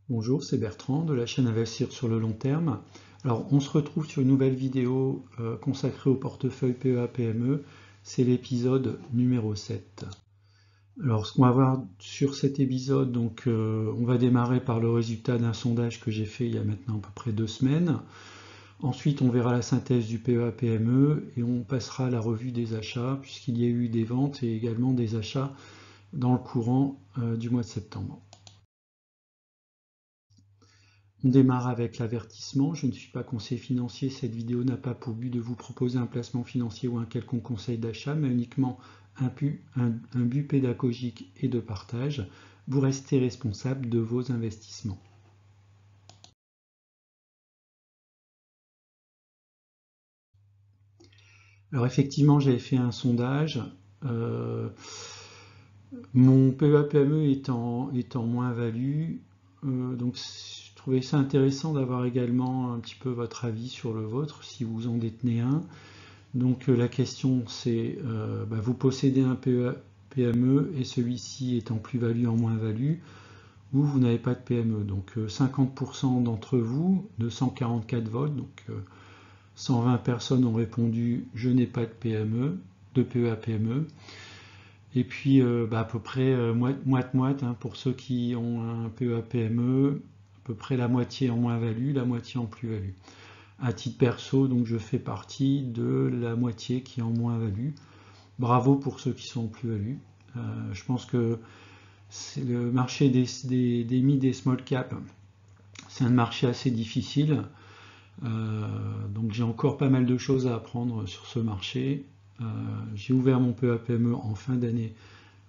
Bonjour, c'est Bertrand de la chaîne Investir sur le long terme. Alors, on se retrouve sur une nouvelle vidéo consacrée au portefeuille PEA-PME. C'est l'épisode numéro 7. Alors, ce qu'on va voir sur cet épisode, on va démarrer par le résultat d'un sondage que j'ai fait il y a maintenant à peu près 2 semaines. Ensuite, on verra la synthèse du PEA-PME et on passera à la revue des achats, puisqu'il y a eu des ventes et également des achats dans le courant du mois de septembre. On démarre avec l'avertissement. Je ne suis pas conseiller financier. Cette vidéo n'a pas pour but de vous proposer un placement financier ou un quelconque conseil d'achat, mais uniquement un but pédagogique et de partage. Vous restez responsable de vos investissements. Alors effectivement, j'avais fait un sondage. Mon PEA-PME est en moins-value. Donc je trouvais ça intéressant d'avoir également un petit peu votre avis sur le vôtre, si vous en détenez un. Donc la question c'est, vous possédez un PME et celui-ci est en plus-value en moins-value, ou vous n'avez pas de PME. Donc 50% d'entre vous, de 144 votes, donc 120 personnes ont répondu je n'ai pas de PME, de PEA-PME. Et puis à peu près moite-moite pour ceux qui ont un PEA-PME, à peu près la moitié en moins-value, la moitié en plus-value. À titre perso, donc je fais partie de la moitié qui est en moins-value. Bravo pour ceux qui sont en plus-value. Je pense que c'est le marché des mid et small cap, c'est un marché assez difficile. Donc j'ai encore pas mal de choses à apprendre sur ce marché. J'ai ouvert mon PEA-PME en fin d'année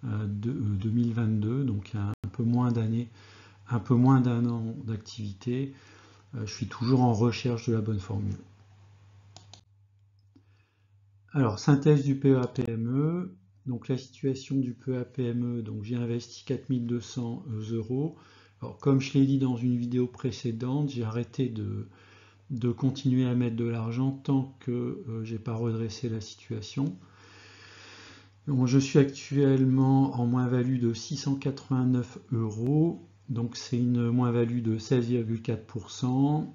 2022, donc il y a un peu moins d'un an d'activité. Je suis toujours en recherche de la bonne formule. Alors, synthèse du PEA-PME. Donc, la situation du PEA-PME, donc j'ai investi 4200 euros. Alors, comme je l'ai dit dans une vidéo précédente, j'ai arrêté de continuer à mettre de l'argent tant que j'ai pas redressé la situation. Donc, je suis actuellement en moins-value de 689 euros. Donc, c'est une moins-value de 16,4%.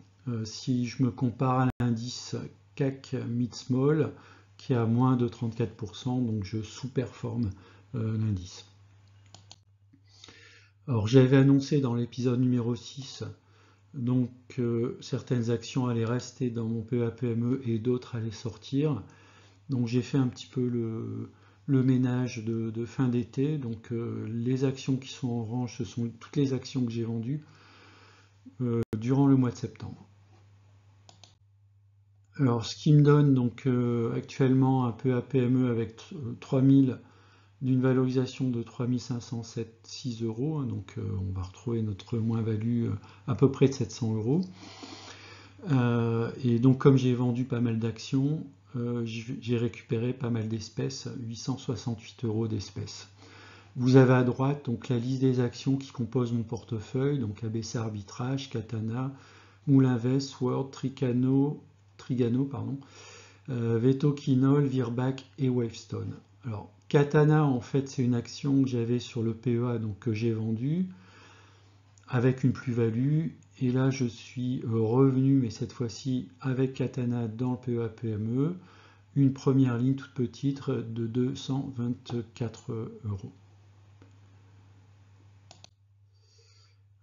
Si je me compare à l'indice CAC Mid Small, qui est à moins de 34%, donc je sous-performe l'indice. Alors j'avais annoncé dans l'épisode numéro 6 donc certaines actions allaient rester dans mon PEA-PME et d'autres allaient sortir. Donc j'ai fait un petit peu le ménage de fin d'été. Donc les actions qui sont en orange, ce sont toutes les actions que j'ai vendues durant le mois de septembre. Alors, ce qui me donne donc actuellement un PEA-PME avec 3000 d'une valorisation de 3506 euros. Hein, donc, on va retrouver notre moins-value à peu près de 700 euros. Et donc, comme j'ai vendu pas mal d'actions, j'ai récupéré pas mal d'espèces, 868 euros d'espèces. Vous avez à droite donc la liste des actions qui composent mon portefeuille, donc ABC Arbitrage, Katana, Moulinvest, Word, Trigano, Vetoquinol, Virbac et Wavestone. Alors, Katana, en fait, c'est une action que j'avais sur le PEA, donc que j'ai vendue avec une plus-value. Et là, je suis revenu, mais cette fois-ci avec Katana dans le PEA-PME, une première ligne toute petite de 224 euros.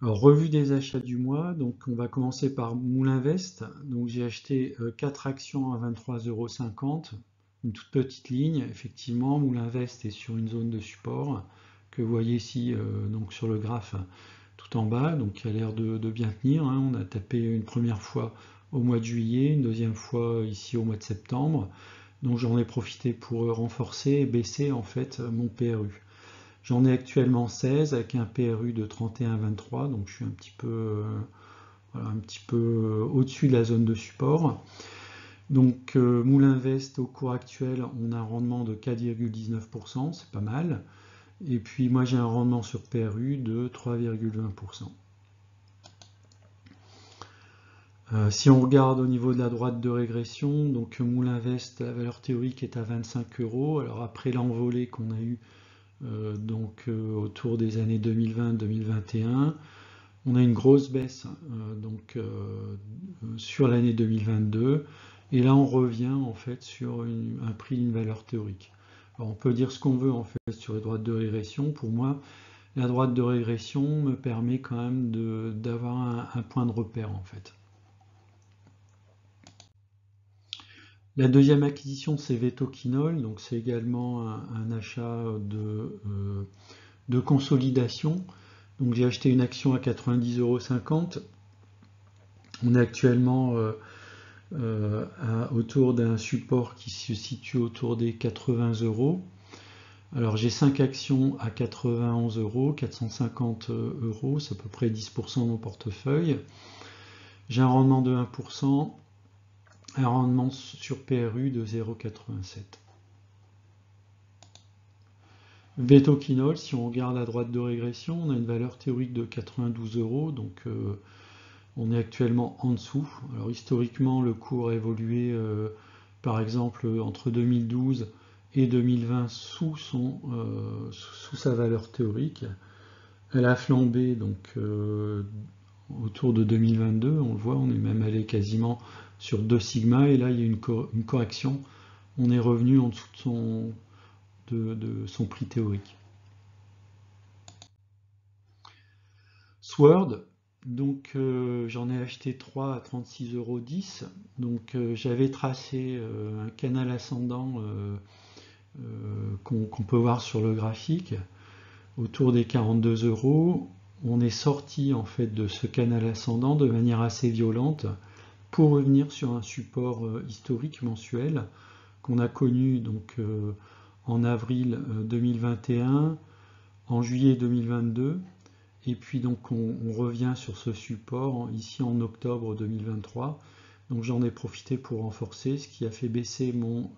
Alors, revue des achats du mois, donc on va commencer par Moulinvest. Donc j'ai acheté 4 actions à 23,50 €, une toute petite ligne. Effectivement, Moulinvest est sur une zone de support que vous voyez ici donc sur le graphe tout en bas, donc qui a l'air de bien tenir. Hein. On a tapé une première fois au mois de juillet, une deuxième fois ici au mois de septembre. Donc j'en ai profité pour renforcer et baisser en fait mon PRU. J'en ai actuellement 16 avec un PRU de 31,23, donc je suis un petit peu, au-dessus de la zone de support. Donc Moulinvest au cours actuel, on a un rendement de 4,19%, c'est pas mal. Et puis moi j'ai un rendement sur PRU de 3,20%. Si on regarde au niveau de la droite de régression, donc Moulinvest, la valeur théorique est à 25 euros. Alors après l'envolée qu'on a eu autour des années 2020-2021, on a une grosse baisse sur l'année 2022, et là on revient en fait sur un prix d'une valeur théorique. Alors on peut dire ce qu'on veut en fait sur les droites de régression. Pour moi, la droite de régression me permet quand même d'avoir un point de repère en fait. La deuxième acquisition, c'est Vetoquinol, donc c'est également un achat de consolidation. Donc j'ai acheté une action à 90,50 €. On est actuellement autour d'un support qui se situe autour des 80 €. Alors j'ai 5 actions à 91 €, 450 €, c'est à peu près 10% de mon portefeuille. J'ai un rendement de 1%, un rendement sur PRU de 0,87. Vetoquinol, si on regarde à droite de régression, on a une valeur théorique de 92 €, donc on est actuellement en dessous. Alors historiquement, le cours a évolué par exemple entre 2012 et 2020 sous sa valeur théorique. Elle a flambé donc autour de 2022, on le voit, on est même allé quasiment sur 2 sigma, et là il y a une correction, on est revenu en dessous de son prix théorique. Sword, donc j'en ai acheté 3 à 36,10 €. Donc j'avais tracé un canal ascendant qu'on peut voir sur le graphique autour des 42 €. On est sorti en fait de ce canal ascendant de manière assez violente pour revenir sur un support historique mensuel qu'on a connu donc en avril 2021, en juillet 2022, et puis donc on revient sur ce support ici en octobre 2023. Donc j'en ai profité pour renforcer, ce qui a fait baisser mon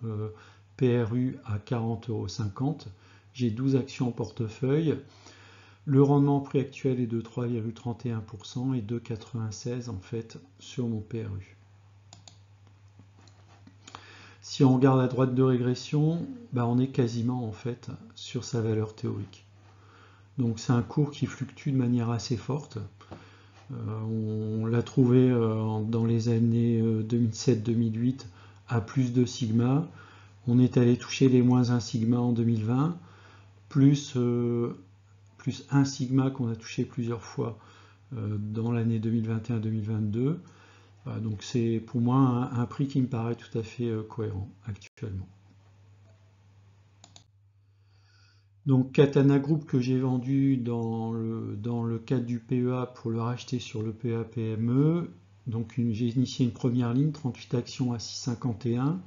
PRU à 40,50 €. J'ai 12 actions en portefeuille. Le rendement prix actuel est de 3,31% et 2,96 en fait sur mon PRU. Si on regarde la droite de régression, on est quasiment en fait sur sa valeur théorique. Donc c'est un cours qui fluctue de manière assez forte. On l'a trouvé dans les années 2007-2008 à plus de sigma. On est allé toucher les moins 1 sigma en 2020, plus 1 sigma qu'on a touché plusieurs fois dans l'année 2021-2022. Donc c'est pour moi un prix qui me paraît tout à fait cohérent actuellement. Donc Katana Group que j'ai vendu dans le cadre du PEA pour le racheter sur le PEA PME. Donc j'ai initié une première ligne, 38 actions à 6,51.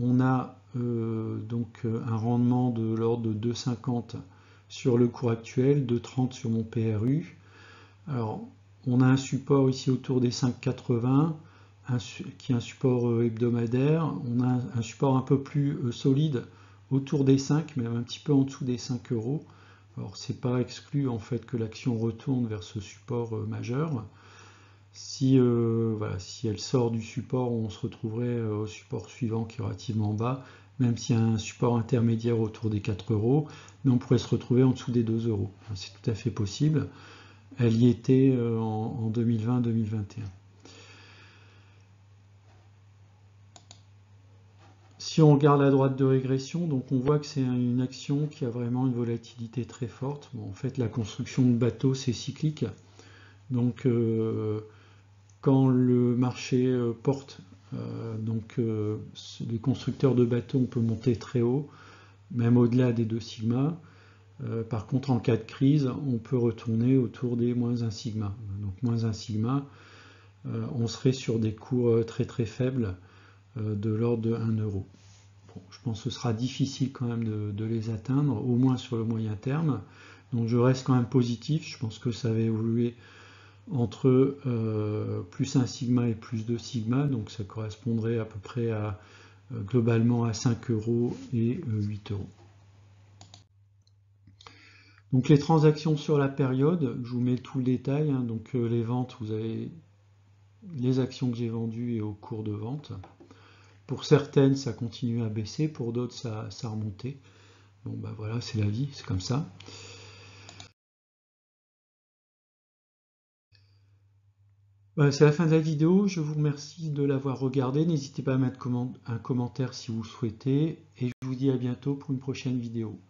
On a donc un rendement de l'ordre de 2,50 sur le cours actuel, 2,30 sur mon PRU. Alors on a un support ici autour des 5,80, qui est un support hebdomadaire. On a un support un peu plus solide autour des 5, mais un petit peu en dessous des 5 €. Alors c'est pas exclu en fait que l'action retourne vers ce support majeur. Si elle sort du support, on se retrouverait au support suivant qui est relativement bas, même s'il y a un support intermédiaire autour des 4 €, mais on pourrait se retrouver en dessous des 2 €. C'est tout à fait possible. Elle y était en 2020-2021. Si on regarde la droite de régression, donc on voit que c'est une action qui a vraiment une volatilité très forte. Bon, en fait, la construction de bateaux, c'est cyclique. Donc, quand le marché porte, les constructeurs de bateaux, on peut monter très haut, même au-delà des 2 sigma. Par contre, en cas de crise, on peut retourner autour des moins 1 sigma. Donc, moins 1 sigma, on serait sur des cours très très faibles de l'ordre de 1 €. Bon, je pense que ce sera difficile quand même de les atteindre, au moins sur le moyen terme. Donc je reste quand même positif. Je pense que ça va évoluer entre plus 1 sigma et plus 2 sigma. Donc ça correspondrait à peu près globalement à 5 € et 8 €. Donc les transactions sur la période, je vous mets tout le détail. Donc les ventes, vous avez les actions que j'ai vendues et au cours de vente. Pour certaines, ça continue à baisser, pour d'autres, ça a remonté. Bon, voilà, c'est la vie, c'est comme ça. Voilà, c'est la fin de la vidéo. Je vous remercie de l'avoir regardé. N'hésitez pas à mettre un commentaire si vous le souhaitez. Et je vous dis à bientôt pour une prochaine vidéo.